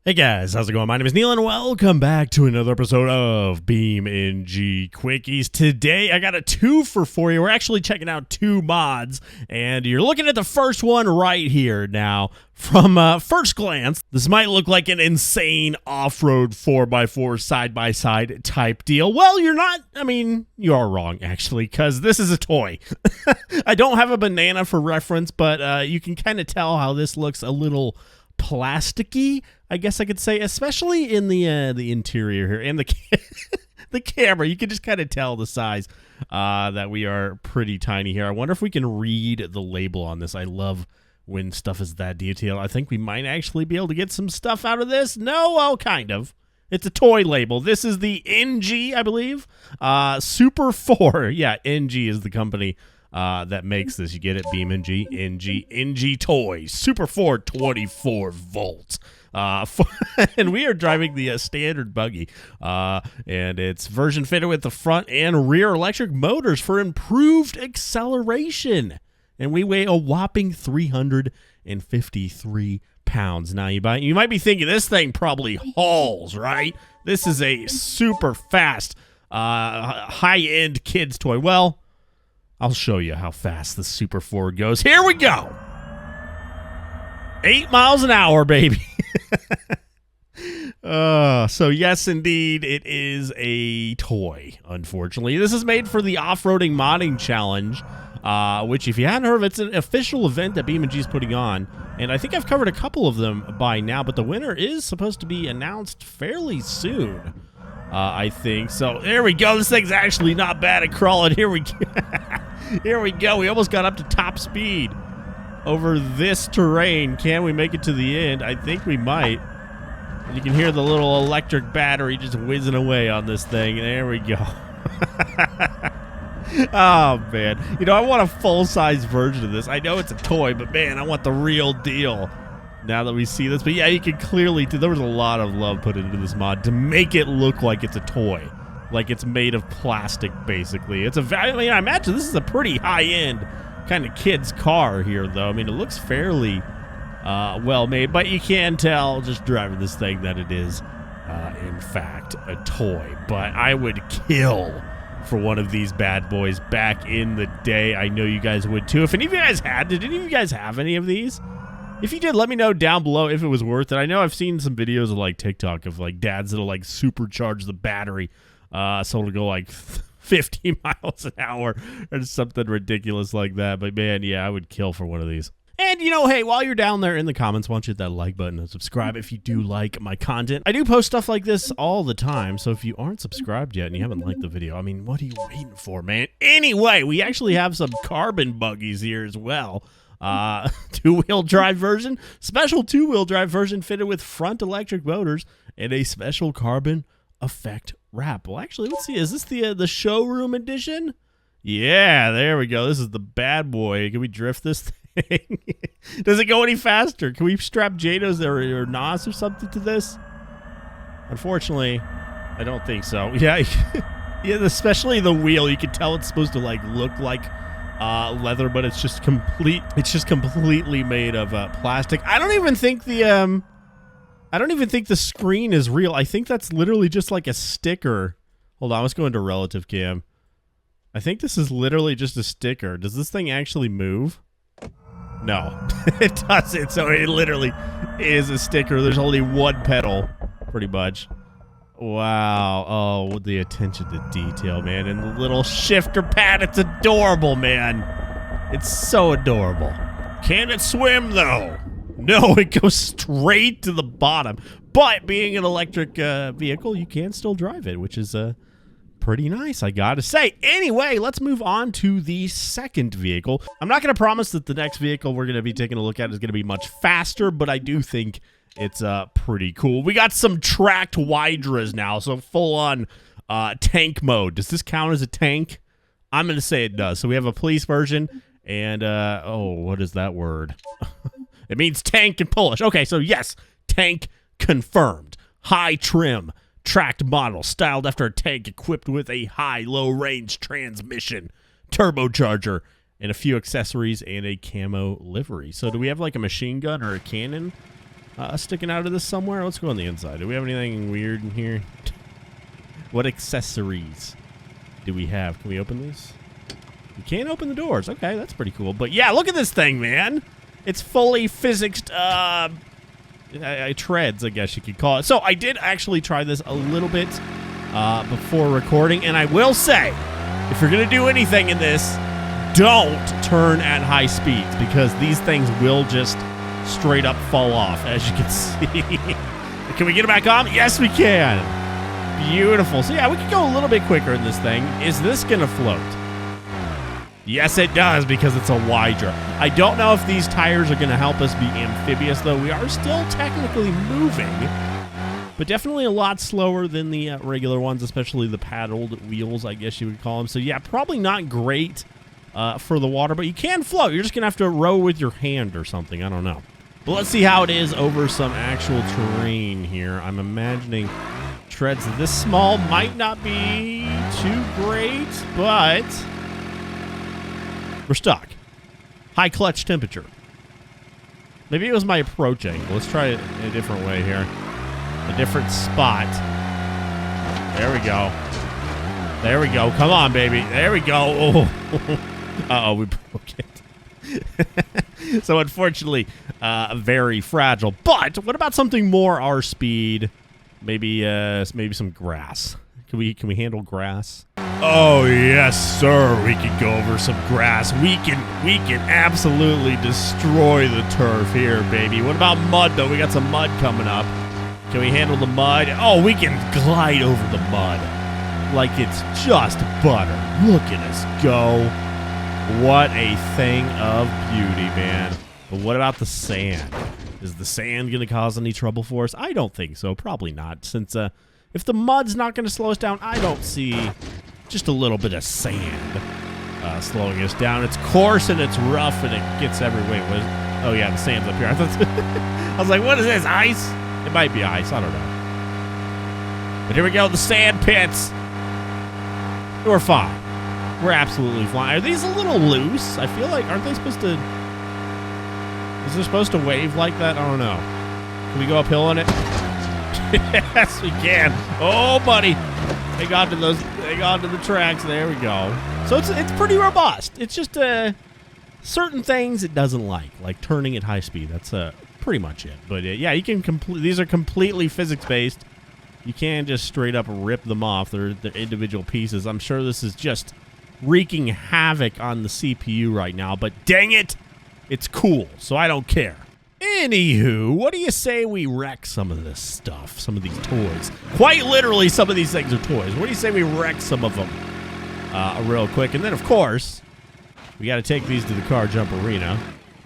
Hey guys, how's it going? My name is Neil and welcome back to another episode of beamng Quickies. Today I got a 2 for you. We're actually checking out 2 mods and you're looking at the first one right here. Now, from first glance, this might look like an insane off-road 4x4 side-by-side type deal. Well, you're not. I mean, you are wrong actually, because this is a toy. I don't have a banana for reference, but you can kind of tell how this looks a little plasticky, I guess I could say, especially in the interior here and the camera. You can just kind of tell the size that we are pretty tiny here. I wonder if we can read the label on this. I love when stuff is that detailed. I think we might actually be able to get some stuff out of this. No, well, kind of. It's a toy label. This is the NG, I believe. Super 4. Yeah, NG is the company that makes this. You get it, beamng, NG Toys, Super 4, 24 volts. And we are driving the standard buggy, and it's version fitted with the front and rear electric motors for improved acceleration. And we weigh a whopping 353 pounds. Now, you might be thinking this thing probably hauls, right? This is a super fast, high-end kids toy. Well, I'll show you how fast the Super 4 goes. Here we go. 8 miles an hour, baby. So yes, indeed, it is a toy, unfortunately. This is made for the Off-Roading Modding Challenge, which, if you hadn't heard of, it's an official event that beamng is putting on. And I think I've covered a couple of them by now, but the winner is supposed to be announced fairly soon, I think. So there we go. This thing's actually not bad at crawling. Here we go. Here we go. We almost got up to top speed over this terrain. Can we make it to the end? I think we might. You can hear the little electric battery just whizzing away on this thing. There we go. Oh, man. You know, I want a full-size version of this. I know it's a toy, but, man, I want the real deal now that we see this. But, yeah, you can clearly tell there was a lot of love put into this mod to make it look like it's a toy. Like it's made of plastic, basically. It's I mean, I imagine this is a pretty high-end kind of kid's car here, though. I mean, it looks fairly well made, but you can tell just driving this thing that it is, in fact, a toy. But I would kill for one of these bad boys back in the day. I know you guys would, too. If any of you guys did any of you guys have any of these? If you did, let me know down below if it was worth it. I know I've seen some videos of, like, TikTok of, like, dads that'll, like, supercharge the battery so it'll go like 50 miles an hour or something ridiculous like that. But man, yeah, I would kill for one of these. And, you know, hey, while you're down there in the comments, why don't you hit that like button and subscribe if you do like my content. I do post stuff like this all the time, so if you aren't subscribed yet and you haven't liked the video, I mean, what are you waiting for, man? Anyway, we actually have some carbon buggies here as well. 2-wheel drive version, special 2-wheel drive version fitted with front electric motors and a special carbon effect wrap. Well, actually, let's see. Is this the showroom edition? Yeah, there we go. This is the bad boy. Can we drift this thing? Does it go any faster? Can we strap JADOs or NOS or something to this? Unfortunately, I don't think so. Yeah, yeah. Especially the wheel. You can tell it's supposed to like look like leather, but it's just completely made of plastic. I don't even think the screen is real. I think that's literally just like a sticker. Hold on, let's go into relative cam. I think this is literally just a sticker. Does this thing actually move? No, it doesn't. So it literally is a sticker. There's only one pedal, pretty much. Wow. Oh, the attention to detail, man. And the little shifter pad. It's adorable, man. It's so adorable. Can it swim, though? No, it goes straight to the bottom. But being an electric vehicle, you can still drive it, which is pretty nice, I gotta say. Anyway, let's move on to the second vehicle. I'm not going to promise that the next vehicle we're going to be taking a look at is going to be much faster, but I do think it's pretty cool. We got some tracked Hydras now, so full-on tank mode. Does this count as a tank? I'm going to say it does. So we have a police version, and, oh, what is that word? It means tank in Polish. Okay, so yes, tank confirmed. High trim, tracked model, styled after a tank equipped with a high-low range transmission, turbocharger, and a few accessories and a camo livery. So do we have like a machine gun or a cannon sticking out of this somewhere? Let's go on the inside. Do we have anything weird in here? What accessories do we have? Can we open these? You can't open the doors. Okay, that's pretty cool. But yeah, look at this thing, man. It's fully physicsed treads, I guess you could call it. So I did actually try this a little bit before recording, and I will say, if you're going to do anything in this, don't turn at high speeds, because these things will just straight up fall off, as you can see. Can we get it back on? Yes, we can. Beautiful. So yeah, we can go a little bit quicker in this thing. Is this going to float? Yes, it does, because it's a Hydra. I don't know if these tires are going to help us be amphibious, though. We are still technically moving, but definitely a lot slower than the regular ones, especially the paddled wheels, I guess you would call them. So yeah, probably not great for the water, but you can float. You're just going to have to row with your hand or something. I don't know. But let's see how it is over some actual terrain here. I'm imagining treads this small might not be too great, but we're stuck. High clutch temperature. Maybe it was my approach angle. Let's try it in a different way here. A different spot. There we go. There we go. Come on, baby. There we go. Oh. Uh-oh, we broke it. So unfortunately, very fragile. But what about something more our speed? Maybe some grass. Can we handle grass? Oh yes, sir. We can go over some grass. We can absolutely destroy the turf here, baby. What about mud though? We got some mud coming up. Can we handle the mud? Oh, we can glide over the mud like it's just butter. Look at us go. What a thing of beauty, man. But what about the sand? Is the sand going to cause any trouble for us? I don't think so. Probably not. Since if the mud's not going to slow us down, I don't see just a little bit of sand slowing us down. It's coarse and it's rough and it gets everywhere. Oh, yeah, the sand's up here. I was like, what is this, ice? It might be ice. I don't know. But here we go, the sand pits. We're fine. We're absolutely flying. Are these a little loose? I feel like, aren't they supposed to... Is it supposed to wave like that? I don't know. Can we go uphill on it? Yes, we can. Oh, buddy. Hang on to those. Hang on to the tracks. There we go. So it's pretty robust. It's just certain things it doesn't like turning at high speed. That's pretty much it. But yeah, you can these are completely physics-based. You can't just straight up rip them off. They're individual pieces. I'm sure this is just wreaking havoc on the CPU right now, but dang it, it's cool, so I don't care. Anywho, what do you say we wreck some of this stuff, some of these toys? Quite literally, some of these things are toys. What do you say we wreck some of them real quick? And then, of course, we got to take these to the car jump arena,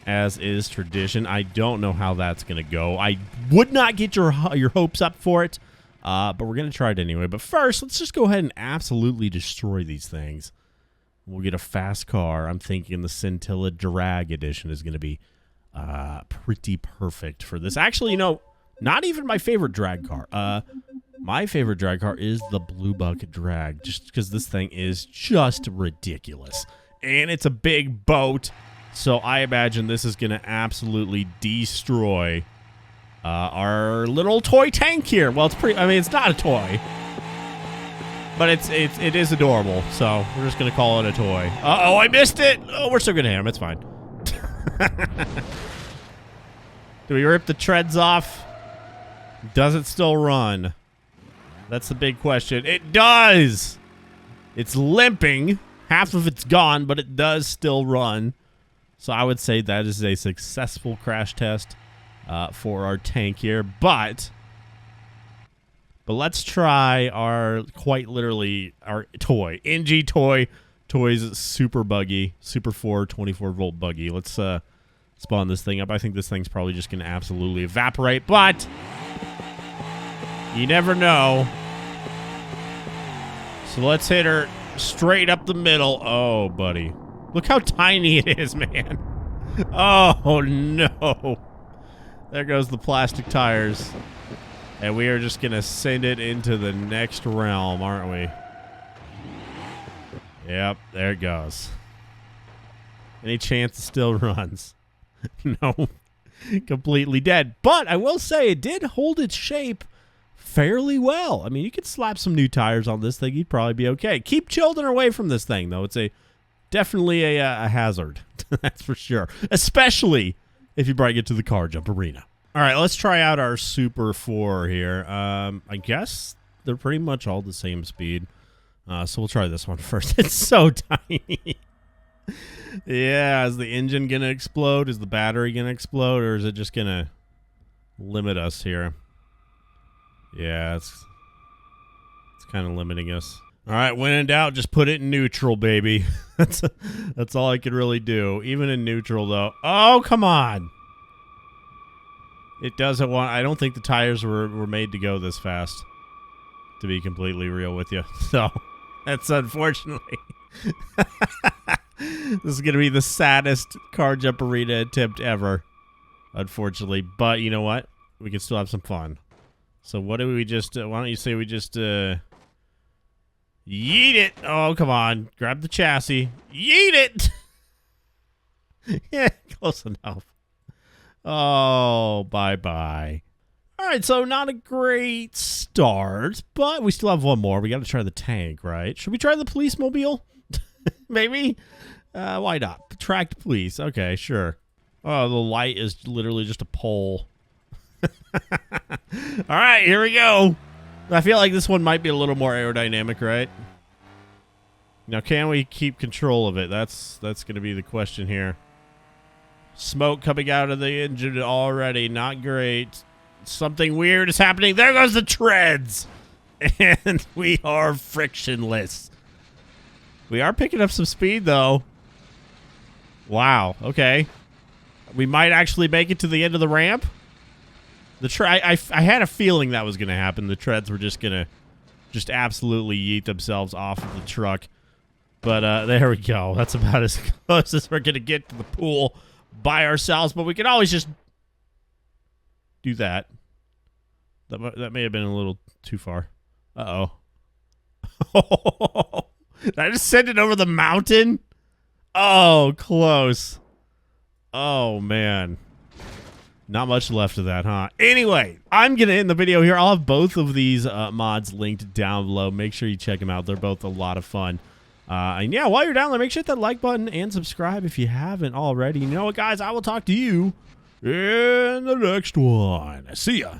as is tradition. I don't know how that's going to go. I would not get your hopes up for it, but we're going to try it anyway. But first, let's just go ahead and absolutely destroy these things. We'll get a fast car. I'm thinking the Scintilla Drag Edition is going to be pretty perfect for this. Actually, you know, not even my favorite drag car. My favorite drag car is the Blue Bucket Drag, just because this thing is just ridiculous. And it's a big boat, so I imagine this is going to absolutely destroy our little toy tank here. Well, it's pretty, I mean, it's not a toy. But it is adorable, so we're just going to call it a toy. Uh-oh, I missed it! Oh, we're still going to hit him. It's fine. Do we rip the treads off? Does it still run? That's the big question. It does! It's limping. Half of it's gone, but it does still run. So I would say that is a successful crash test for our tank here. But let's try our, quite literally, our toy. NG Toys Super Buggy. Super 4 24-volt buggy. Let's spawn this thing up. I think this thing's probably just going to absolutely evaporate, but you never know. So let's hit her straight up the middle. Oh, buddy. Look how tiny it is, man. Oh, no. There goes the plastic tires. And we are just going to send it into the next realm, aren't we? Yep, there it goes. Any chance it still runs? No. completely dead. But I will say it did hold its shape fairly well. I mean, you could slap some new tires on this thing. You'd probably be okay. Keep children away from this thing, though. It's definitely a hazard. That's for sure. Especially if you bring it to the car jump arena. All right, let's try out our Super 4 here. I guess they're pretty much all the same speed. So we'll try this one first. It's so tiny. Yeah, is the engine going to explode? Is the battery going to explode? Or is it just going to limit us here? Yeah, it's kind of limiting us. All right, when in doubt, just put it in neutral, baby. That's all I could really do. Even in neutral, though. Oh, come on. It doesn't want... I don't think the tires were made to go this fast, to be completely real with you. So, that's unfortunately... This is going to be the saddest car jump arena attempt ever, unfortunately. But you know what? We can still have some fun. So what do we just... why don't you say we just... yeet it! Oh, come on. Grab the chassis. Yeet it! Yeah, close enough. Oh, bye-bye. All right, so not a great start, but we still have one more. We got to try the tank, right? Should we try the police mobile? Maybe? Why not? Tracked police. Okay, sure. Oh, the light is literally just a pole. All right, here we go. I feel like this one might be a little more aerodynamic, right? Now, can we keep control of it? That's going to be the question here. Smoke coming out of the engine already. Not great. Something weird is happening. There goes the treads. And we are frictionless. We are picking up some speed, though. Wow. Okay. We might actually make it to the end of the ramp. I had a feeling that was going to happen. The treads were just going to absolutely yeet themselves off of the truck. But there we go. That's about as close as we're going to get to the pool by ourselves. But we can always just do that. That may have been a little too far. Uh-oh. Did I just send it over the mountain? Oh, close. Oh, man. Not much left of that, huh? Anyway, I'm going to end the video here. I'll have both of these mods linked down below. Make sure you check them out. They're both a lot of fun. And yeah, while you're down there, make sure to hit that like button and subscribe if you haven't already. You know what, guys? I will talk to you in the next one. See ya.